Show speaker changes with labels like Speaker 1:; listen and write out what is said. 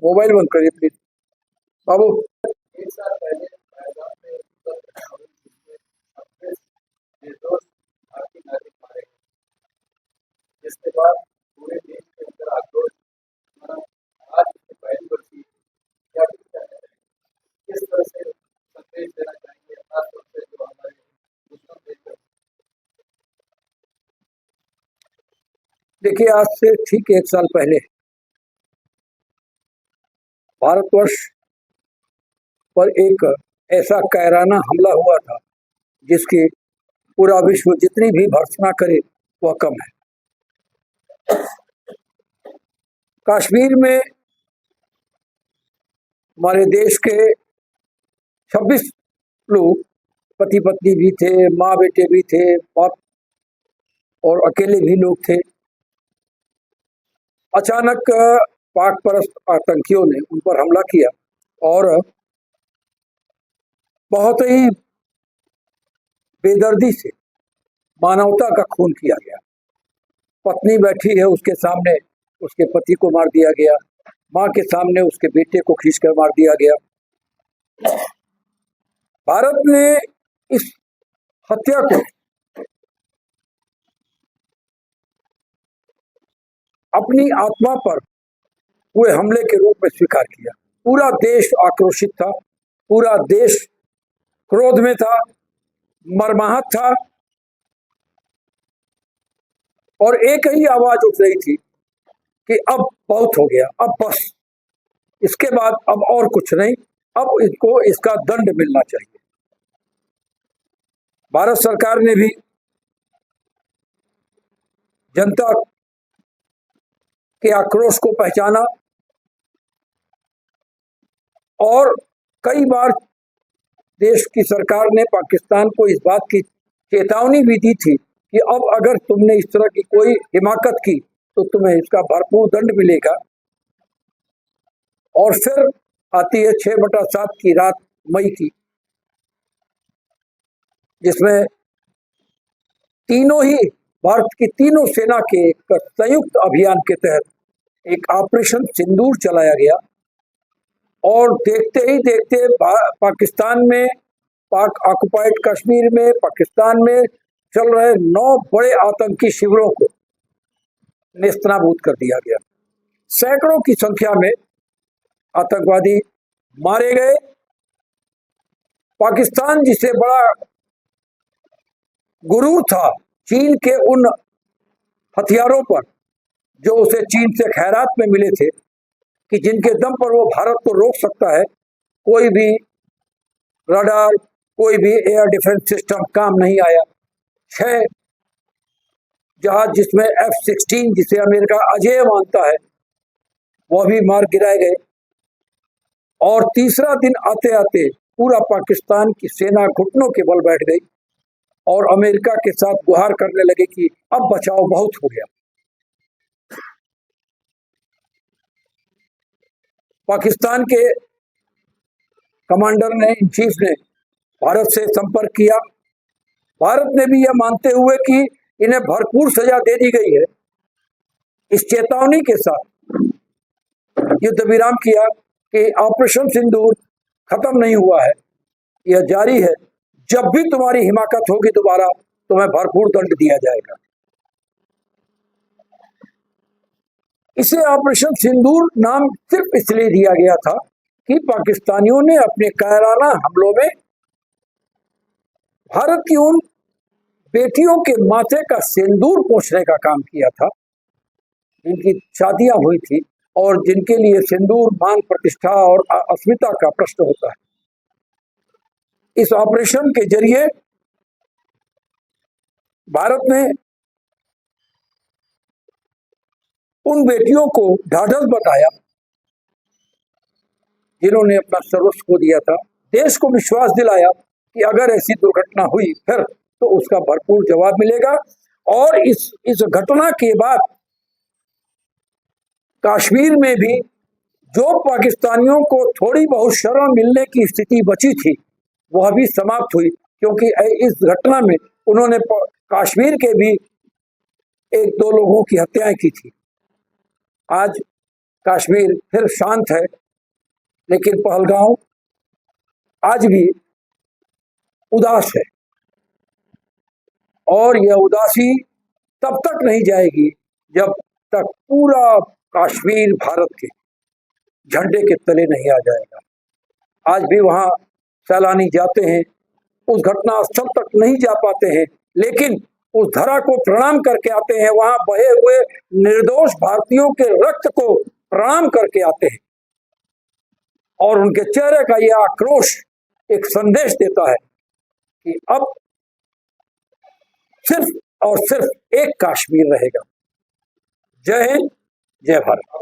Speaker 1: Mobile बंद करिए please बाबू।
Speaker 2: एक साल पहले पैजाब में उत्तर प्रदेश में अपने निर्दोष भारतीय नागरिक मारे गए, जिसके बाद पूरे देश के अंदर आक्रोश मना। आज की पहली बरसी क्या कहना है, किस तरह से संदेश देना चाहिए खासतौर से जो हमारे दुश्मन देश।
Speaker 1: देखिए, आज से ठीक 1 साल पहले भारतवर्ष पर एक ऐसा कायराना हमला हुआ था जिसकी पूरा विश्व जितनी भी भर्त्सना करे वह कम है। कश्मीर में हमारे देश के 26 लोग, पति पत्नी भी थे, माँ बेटे भी थे, बाप और अकेले भी लोग थे। अचानक पाक परस्त आतंकियों ने उन पर हमला किया और बहुत ही बेदर्दी से मानवता का खून किया गया। पत्नी बैठी है, उसके सामने उसके पति को मार दिया गया, माँ के सामने उसके बेटे को खींचकर मार दिया गया। भारत ने इस हत्या को अपनी आत्मा पर हुए हमले के रूप में स्वीकार किया। पूरा देश आक्रोशित था, पूरा देश क्रोध में था, मर्माहत था और एक ही आवाज उठ रही थी कि अब बहुत हो गया, अब बस, इसके बाद अब और कुछ नहीं, अब इसको इसका दंड मिलना चाहिए। भारत सरकार ने भी जनता के आक्रोश को पहचाना और कई बार देश की सरकार ने पाकिस्तान को इस बात की चेतावनी भी दी थी कि अब अगर तुमने इस तरह की कोई हिमाकत की तो तुम्हें इसका भरपूर दंड मिलेगा। और फिर आती है 6/7 की रात मई की, जिसमें तीनों ही भारत की तीनों सेना के संयुक्त अभियान के तहत एक ऑपरेशन सिंदूर चलाया गया और देखते ही देखते पाकिस्तान में, पाक ऑक्युपाइड कश्मीर में, पाकिस्तान में चल रहे 9 बड़े आतंकी शिविरों को नेस्तनाबूद कर दिया गया। सैकड़ों की संख्या में आतंकवादी मारे गए। पाकिस्तान जिसे बड़ा गुरूर था चीन के उन हथियारों पर जो उसे चीन से खैरात में मिले थे कि जिनके दम पर वो भारत को रोक सकता है, कोई भी रडार, कोई भी एयर डिफेंस सिस्टम काम नहीं आया। 6 जहाज जिसमें F-16 जिसे अमेरिका अजेय मानता है वह भी मार गिराए गए। और तीसरा दिन आते आते पूरा पाकिस्तान की सेना घुटनों के बल बैठ गई और अमेरिका के साथ गुहार करने लगे कि अब बचाव बहुत हो गया। पाकिस्तान के कमांडर ने, इन चीफ ने भारत से संपर्क किया। भारत ने भी यह मानते हुए कि इन्हें भरपूर सजा दे दी गई है, इस चेतावनी के साथ युद्ध विराम किया कि ऑपरेशन सिंदूर खत्म नहीं हुआ है, यह जारी है। जब भी तुम्हारी हिमाकत होगी दोबारा तुम्हें भरपूर दंड दिया जाएगा। इसे ऑपरेशन सिंदूर नाम सिर्फ इसलिए दिया गया था कि पाकिस्तानियों ने अपने कायराना हमलों में भारत की उन बेटियों के माथे का सिंदूर पोंछने का काम किया था जिनकी शादियां हुई थी और जिनके लिए सिंदूर मान प्रतिष्ठा और अस्मिता का प्रश्न होता है। इस ऑपरेशन के जरिए भारत ने उन बेटियों को ढाढ़स बताया जिन्होंने अपना सर्वस्व खो दिया था, देश को विश्वास दिलाया कि अगर ऐसी दुर्घटना हुई फिर तो उसका भरपूर जवाब मिलेगा। और इस घटना के बाद कश्मीर में भी जो पाकिस्तानियों को थोड़ी बहुत शरण मिलने की स्थिति बची थी वह भी समाप्त हुई, क्योंकि इस घटना में उन्होंने कश्मीर के भी 1-2 लोगों की हत्याएं की थी। आज कश्मीर फिर शांत है, लेकिन पहलगांव आज भी उदास है। और यह उदासी तब तक नहीं जाएगी जब तक पूरा कश्मीर भारत के झंडे के तले नहीं आ जाएगा। आज भी वहां सैलानी जाते हैं, उस घटना स्थल तक नहीं जा पाते हैं, लेकिन उस धरा को प्रणाम करके आते हैं, वहां बहे हुए निर्दोष भारतीयों के रक्त को प्रणाम करके आते हैं। और उनके चेहरे का यह आक्रोश एक संदेश देता है कि अब सिर्फ और सिर्फ एक कश्मीर रहेगा। जय हिंद, जय भारत।